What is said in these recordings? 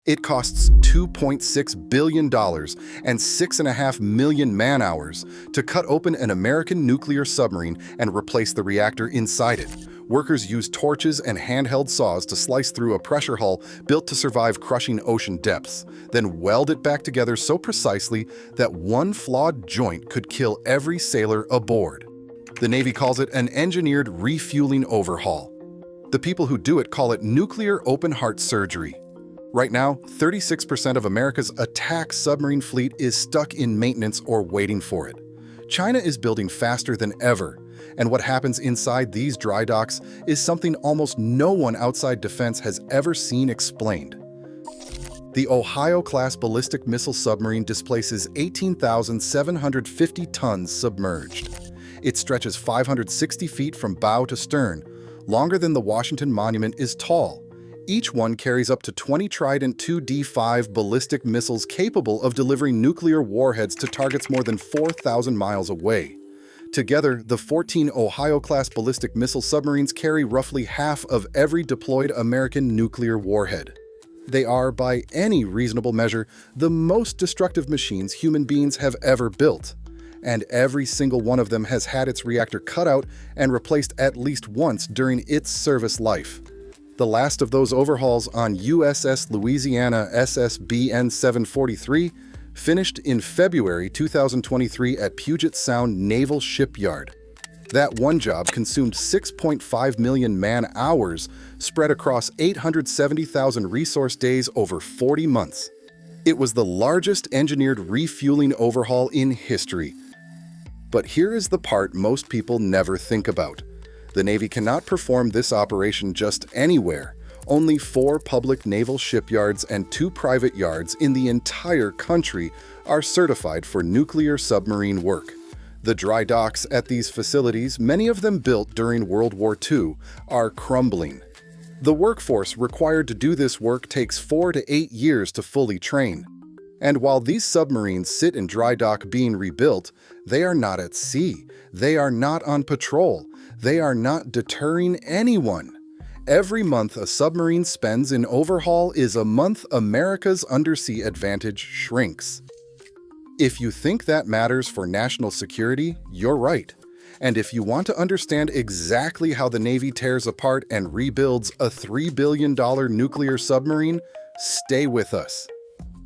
It costs $2.6 billion and 6.5 million man-hours to cut open an American nuclear submarine and replace the reactor inside it. Workers use torches and handheld saws to slice through a pressure hull built to survive crushing ocean depths, then weld it back together so precisely that one flawed joint could kill every sailor aboard. The Navy calls it an engineered refueling overhaul. The people who do it call it nuclear open-heart surgery. Right now, 36% of America's attack submarine fleet is stuck in maintenance or waiting for it. China is building faster than ever, and what happens inside these dry docks is something almost no one outside defense has ever seen explained. The Ohio-class ballistic missile submarine displaces 18,750 tons submerged. It stretches 560 feet from bow to stern, longer than the Washington Monument is tall. Each one carries up to 20 Trident 2D5 ballistic missiles capable of delivering nuclear warheads to targets more than 4,000 miles away. Together, the 14 Ohio-class ballistic missile submarines carry roughly half of every deployed American nuclear warhead. They are, by any reasonable measure, the most destructive machines human beings have ever built. And every single one of them has had its reactor cut out and replaced at least once during its service life. The last of those overhauls on USS Louisiana SSBN 743 finished in February 2023 at Puget Sound Naval Shipyard. That one job consumed 6.5 million man-hours spread across 870,000 resource days over 40 months. It was the largest engineered refueling overhaul in history. But here is the part most people never think about. The Navy cannot perform this operation just anywhere. Only 4 public naval shipyards and 2 private yards in the entire country are certified for nuclear submarine work. The dry docks at these facilities, many of them built during World War II, are crumbling. The workforce required to do this work takes 4 to 8 years to fully train. And while these submarines sit in dry dock being rebuilt, they are not at sea. They are not on patrol. They are not deterring anyone. Every month a submarine spends in overhaul is a month America's undersea advantage shrinks. If you think that matters for national security, you're right. And if you want to understand exactly how the Navy tears apart and rebuilds a $3 billion nuclear submarine, stay with us.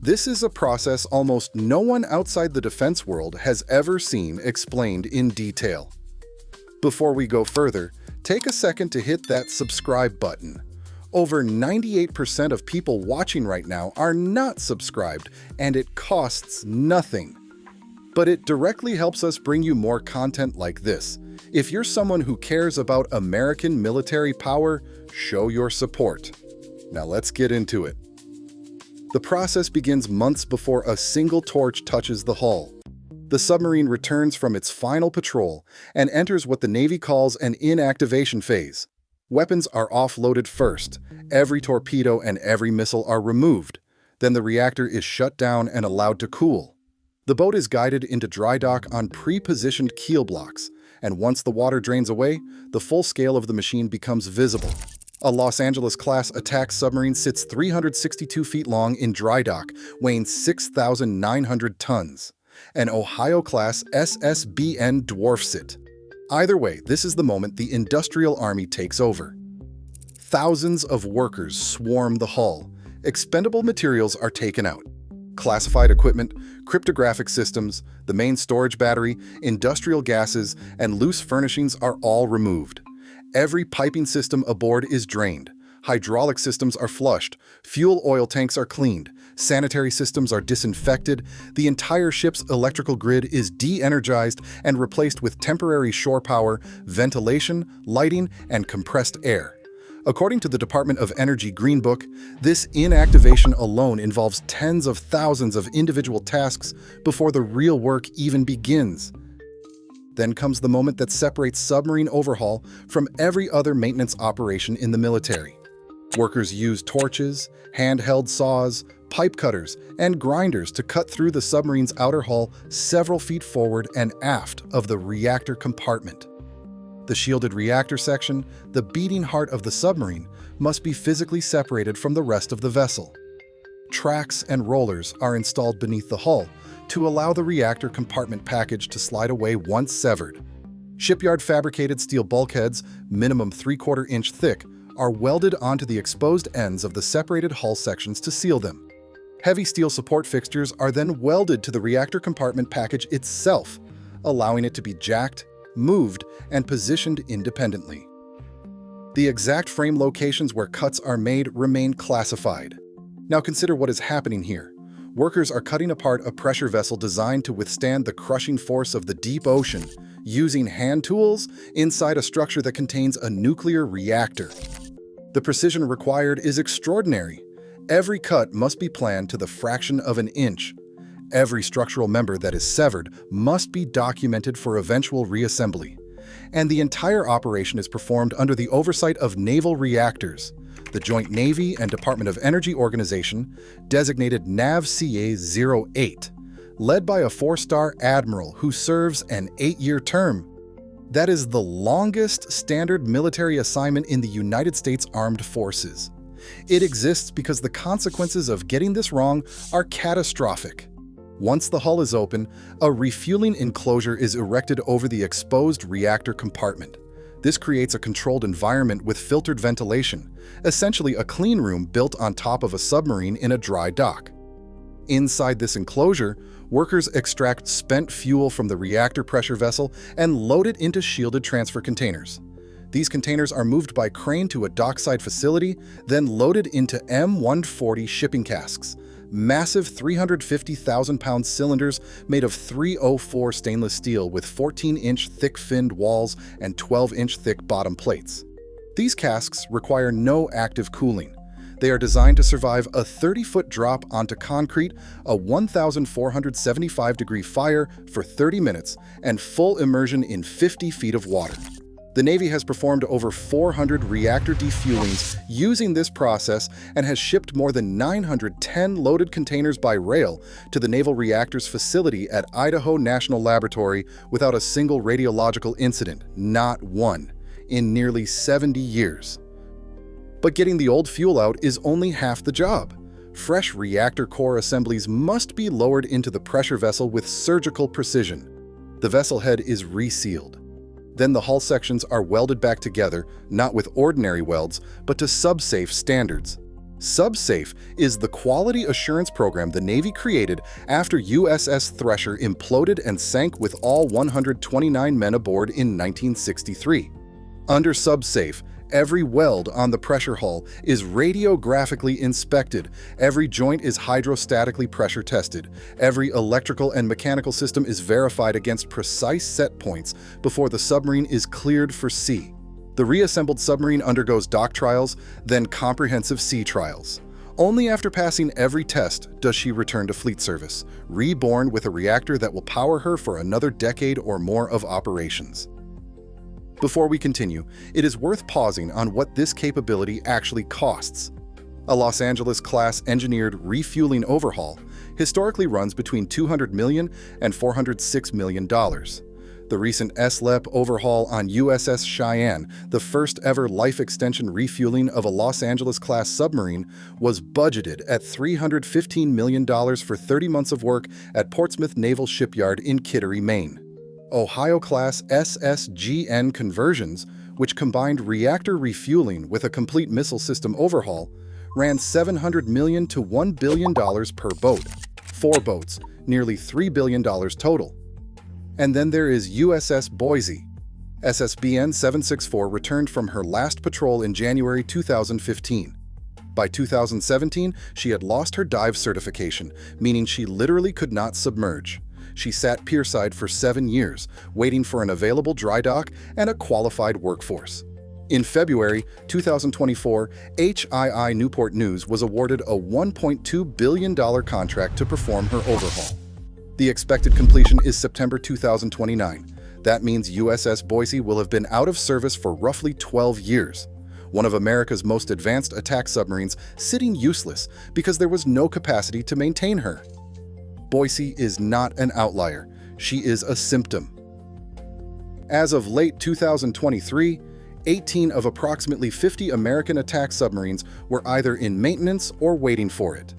This is a process almost no one outside the defense world has ever seen explained in detail. Before we go further, take a second to hit that subscribe button. Over 98% of people watching right now are not subscribed, and it costs nothing. But it directly helps us bring you more content like this. If you're someone who cares about American military power, show your support. Now let's get into it. The process begins months before a single torch touches the hull. The submarine returns from its final patrol and enters what the Navy calls an inactivation phase. Weapons are offloaded first. Every torpedo and every missile are removed. Then the reactor is shut down and allowed to cool. The boat is guided into dry dock on pre-positioned keel blocks, and once the water drains away, the full scale of the machine becomes visible. A Los Angeles-class attack submarine sits 362 feet long in dry dock, weighing 6,900 tons. An Ohio-class SSBN dwarfs it. Either way, this is the moment the industrial army takes over. Thousands of workers swarm the hull. Expendable materials are taken out. Classified equipment, cryptographic systems, the main storage battery, industrial gases, and loose furnishings are all removed. Every piping system aboard is drained. Hydraulic systems are flushed. Fuel oil tanks are cleaned. Sanitary systems are disinfected. The entire ship's electrical grid is de-energized and replaced with temporary shore power, ventilation, lighting, and compressed air. According to the Department of Energy Green Book, this inactivation alone involves tens of thousands of individual tasks before the real work even begins. Then comes the moment that separates submarine overhaul from every other maintenance operation in the military. Workers use torches, handheld saws, pipe cutters, and grinders to cut through the submarine's outer hull several feet forward and aft of the reactor compartment. The shielded reactor section, the beating heart of the submarine, must be physically separated from the rest of the vessel. Tracks and rollers are installed beneath the hull to allow the reactor compartment package to slide away once severed. Shipyard-fabricated steel bulkheads, minimum 3/4 inch thick, are welded onto the exposed ends of the separated hull sections to seal them. Heavy steel support fixtures are then welded to the reactor compartment package itself, allowing it to be jacked, moved, and positioned independently. The exact frame locations where cuts are made remain classified. Now consider what is happening here. Workers are cutting apart a pressure vessel designed to withstand the crushing force of the deep ocean, using hand tools inside a structure that contains a nuclear reactor. The precision required is extraordinary. Every cut must be planned to the fraction of an inch. Every structural member that is severed must be documented for eventual reassembly. And the entire operation is performed under the oversight of naval reactors, the Joint Navy and Department of Energy organization, designated NAVCA-08, led by a 4-star admiral who serves an 8-year term. That is the longest standard military assignment in the United States Armed Forces. It exists because the consequences of getting this wrong are catastrophic. Once the hull is open, a refueling enclosure is erected over the exposed reactor compartment. This creates a controlled environment with filtered ventilation, essentially a clean room built on top of a submarine in a dry dock. Inside this enclosure, workers extract spent fuel from the reactor pressure vessel and load it into shielded transfer containers. These containers are moved by crane to a dockside facility, then loaded into M140 shipping casks, massive 350,000-pound cylinders made of 304 stainless steel with 14-inch thick-finned walls and 12-inch thick bottom plates. These casks require no active cooling. They are designed to survive a 30-foot drop onto concrete, a 1,475-degree fire for 30 minutes, and full immersion in 50 feet of water. The Navy has performed over 400 reactor defuelings using this process and has shipped more than 910 loaded containers by rail to the Naval Reactors facility at Idaho National Laboratory without a single radiological incident, not one, in nearly 70 years. But getting the old fuel out is only half the job. Fresh reactor core assemblies must be lowered into the pressure vessel with surgical precision. The vessel head is resealed. Then the hull sections are welded back together, not with ordinary welds, but to SubSafe standards. SubSafe is the quality assurance program the Navy created after USS Thresher imploded and sank with all 129 men aboard in 1963. Under SubSafe, every weld on the pressure hull is radiographically inspected, every joint is hydrostatically pressure tested, every electrical and mechanical system is verified against precise set points before the submarine is cleared for sea. The reassembled submarine undergoes dock trials, then comprehensive sea trials. Only after passing every test does she return to fleet service, reborn with a reactor that will power her for another decade or more of operations. Before we continue, it is worth pausing on what this capability actually costs. A Los Angeles-class engineered refueling overhaul historically runs between $200 million and $406 million. The recent SLEP overhaul on USS Cheyenne, the first ever life extension refueling of a Los Angeles-class submarine, was budgeted at $315 million for 30 months of work at Portsmouth Naval Shipyard in Kittery, Maine. Ohio-class SSGN conversions, which combined reactor refueling with a complete missile system overhaul, ran $700 million to $1 billion per boat. 4 boats, nearly $3 billion total. And then there is USS Boise. SSBN 764 returned from her last patrol in January 2015. By 2017, she had lost her dive certification, meaning she literally could not submerge. She sat pierside for 7 years, waiting for an available dry dock and a qualified workforce. In February 2024, HII Newport News was awarded a $1.2 billion contract to perform her overhaul. The expected completion is September 2029. That means USS Boise will have been out of service for roughly 12 years. One of America's most advanced attack submarines sitting useless because there was no capacity to maintain her. Boise is not an outlier. She is a symptom. As of late 2023, 18 of approximately 50 American attack submarines were either in maintenance or waiting for it.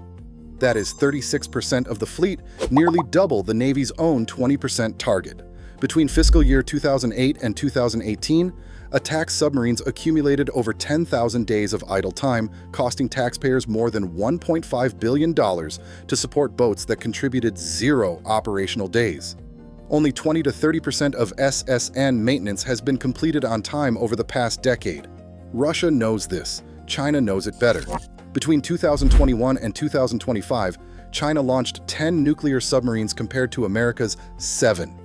That is 36% of the fleet, nearly double the Navy's own 20% target. Between fiscal year 2008 and 2018, attack submarines accumulated over 10,000 days of idle time, costing taxpayers more than $1.5 billion to support boats that contributed 0 operational days. Only 20 to 30% of SSN maintenance has been completed on time over the past decade. Russia knows this. China knows it better. Between 2021 and 2025, China launched 10 nuclear submarines compared to America's 7.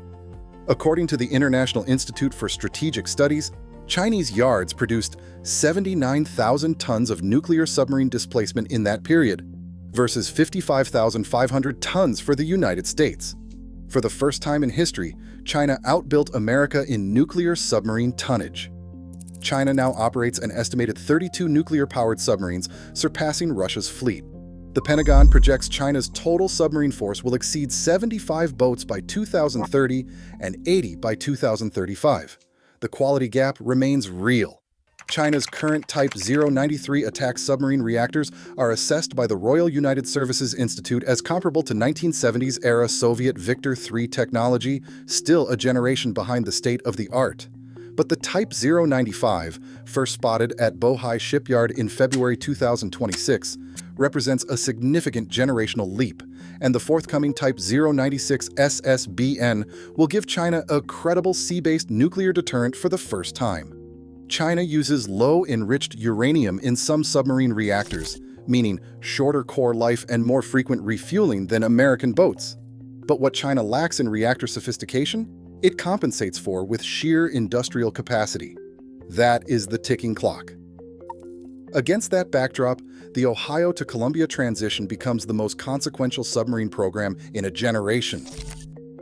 According to the International Institute for Strategic Studies, Chinese yards produced 79,000 tons of nuclear submarine displacement in that period, versus 55,500 tons for the United States. For the first time in history, China outbuilt America in nuclear submarine tonnage. China now operates an estimated 32 nuclear-powered submarines, surpassing Russia's fleet. The Pentagon projects China's total submarine force will exceed 75 boats by 2030 and 80 by 2035. The quality gap remains real. China's current Type 093 attack submarine reactors are assessed by the Royal United Services Institute as comparable to 1970s-era Soviet Victor III technology, still a generation behind the state-of-the-art. But the Type 095, first spotted at Bohai Shipyard in February 2026, represents a significant generational leap, and the forthcoming Type 096 SSBN will give China a credible sea-based nuclear deterrent for the first time. China uses low-enriched uranium in some submarine reactors, meaning shorter core life and more frequent refueling than American boats. But what China lacks in reactor sophistication, it compensates for with sheer industrial capacity. That is the ticking clock. Against that backdrop, the Ohio to Columbia transition becomes the most consequential submarine program in a generation.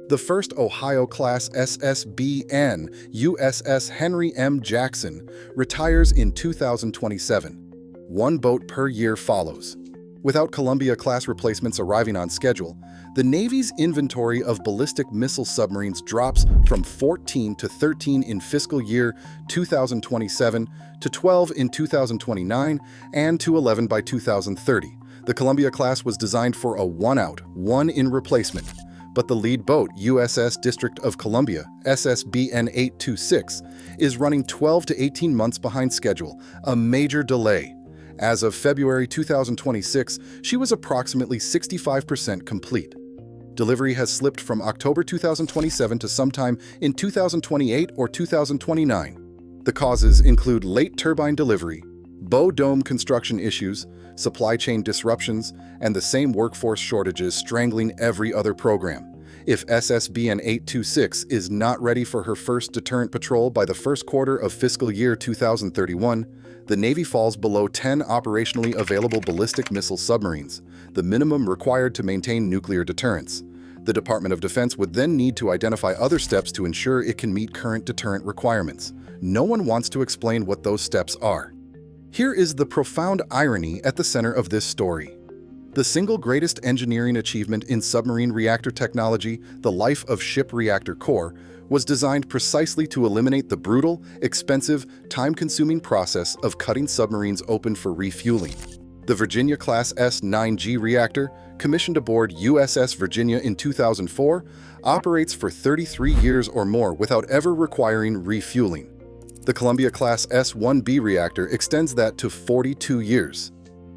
The first Ohio-class SSBN, USS Henry M. Jackson, retires in 2027. 1 boat per year follows. Without Columbia-class replacements arriving on schedule, the Navy's inventory of ballistic missile submarines drops from 14 to 13 in fiscal year 2027 to 12 in 2029 and to 11 by 2030. The Columbia-class was designed for a one-out, one-in replacement, but the lead boat, USS District of Columbia, SSBN 826, is running 12 to 18 months behind schedule, a major delay. As of February 2026, she was approximately 65% complete. Delivery has slipped from October 2027 to sometime in 2028 or 2029. The causes include late turbine delivery, bow dome construction issues, supply chain disruptions, and the same workforce shortages strangling every other program. If SSBN 826 is not ready for her first deterrent patrol by the first quarter of fiscal year 2031, the Navy falls below 10 operationally available ballistic missile submarines, the minimum required to maintain nuclear deterrence. The Department of Defense would then need to identify other steps to ensure it can meet current deterrent requirements. No one wants to explain what those steps are. Here is the profound irony at the center of this story. The single greatest engineering achievement in submarine reactor technology, the life of ship reactor core, was designed precisely to eliminate the brutal, expensive, time-consuming process of cutting submarines open for refueling. The Virginia-class S-9G reactor, commissioned aboard USS Virginia in 2004, operates for 33 years or more without ever requiring refueling. The Columbia-class S-1B reactor extends that to 42 years.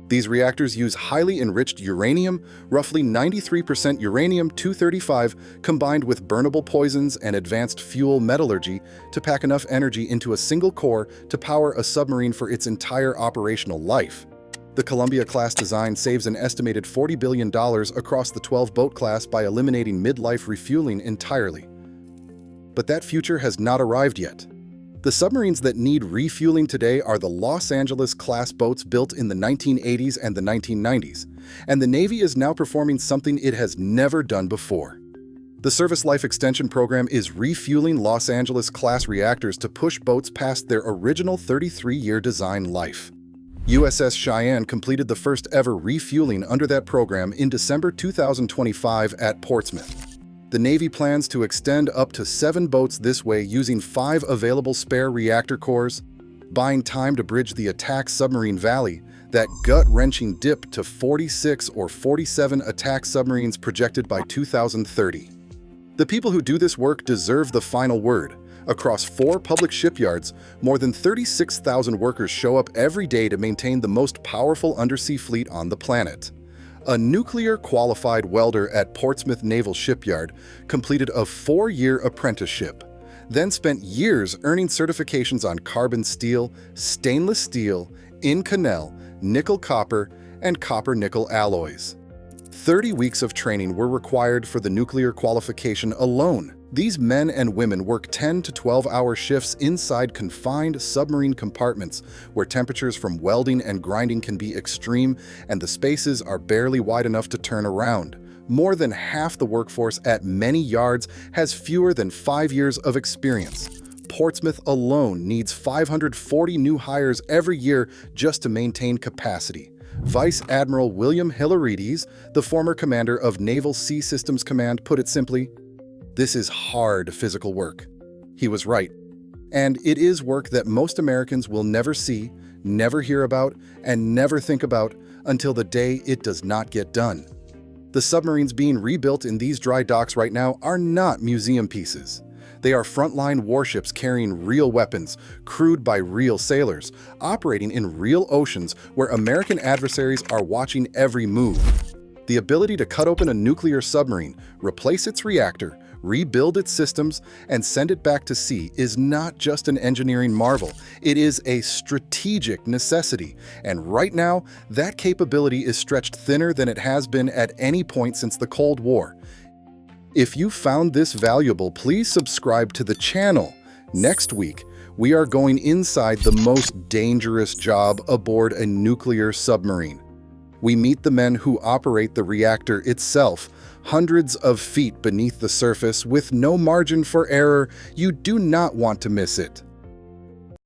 These reactors use highly enriched uranium, roughly 93% uranium-235, combined with burnable poisons and advanced fuel metallurgy to pack enough energy into a single core to power a submarine for its entire operational life. The Columbia-class design saves an estimated $40 billion across the 12-boat class by eliminating midlife refueling entirely. But that future has not arrived yet. The submarines that need refueling today are the Los Angeles-class boats built in the 1980s and the 1990s, and the Navy is now performing something it has never done before. The Service Life Extension Program is refueling Los Angeles-class reactors to push boats past their original 33-year design life. USS Cheyenne completed the first ever refueling under that program in December 2025 at Portsmouth. The Navy plans to extend up to 7 boats this way using 5 available spare reactor cores. Buying time to bridge the attack submarine valley, That gut-wrenching dip to 46 or 47 attack submarines projected by 2030. The people who do this work deserve the final word. Across 4 public shipyards, more than 36,000 workers show up every day to maintain the most powerful undersea fleet on the planet. A nuclear-qualified welder at Portsmouth Naval Shipyard completed a 4-year apprenticeship, then spent years earning certifications on carbon steel, stainless steel, Inconel, nickel-copper, and copper-nickel alloys. 30 weeks of training were required for the nuclear qualification alone. These men and women work 10 to 12-hour shifts inside confined submarine compartments where temperatures from welding and grinding can be extreme and the spaces are barely wide enough to turn around. More than half the workforce at many yards has fewer than 5 years of experience. Portsmouth alone needs 540 new hires every year just to maintain capacity. Vice Admiral William Hilarides, the former commander of Naval Sea Systems Command, put it simply, "This is hard physical work." He was right. And it is work that most Americans will never see, never hear about, and never think about until the day it does not get done. The submarines being rebuilt in these dry docks right now are not museum pieces. They are frontline warships carrying real weapons, crewed by real sailors, operating in real oceans where American adversaries are watching every move. The ability to cut open a nuclear submarine, replace its reactor, rebuild its systems, and send it back to sea is not just an engineering marvel. It is a strategic necessity. And right now, that capability is stretched thinner than it has been at any point since the Cold War. If you found this valuable, please subscribe to the channel. Next week, we are going inside the most dangerous job aboard a nuclear submarine. We meet the men who operate the reactor itself, hundreds of feet beneath the surface with no margin for error. You do not want to miss it.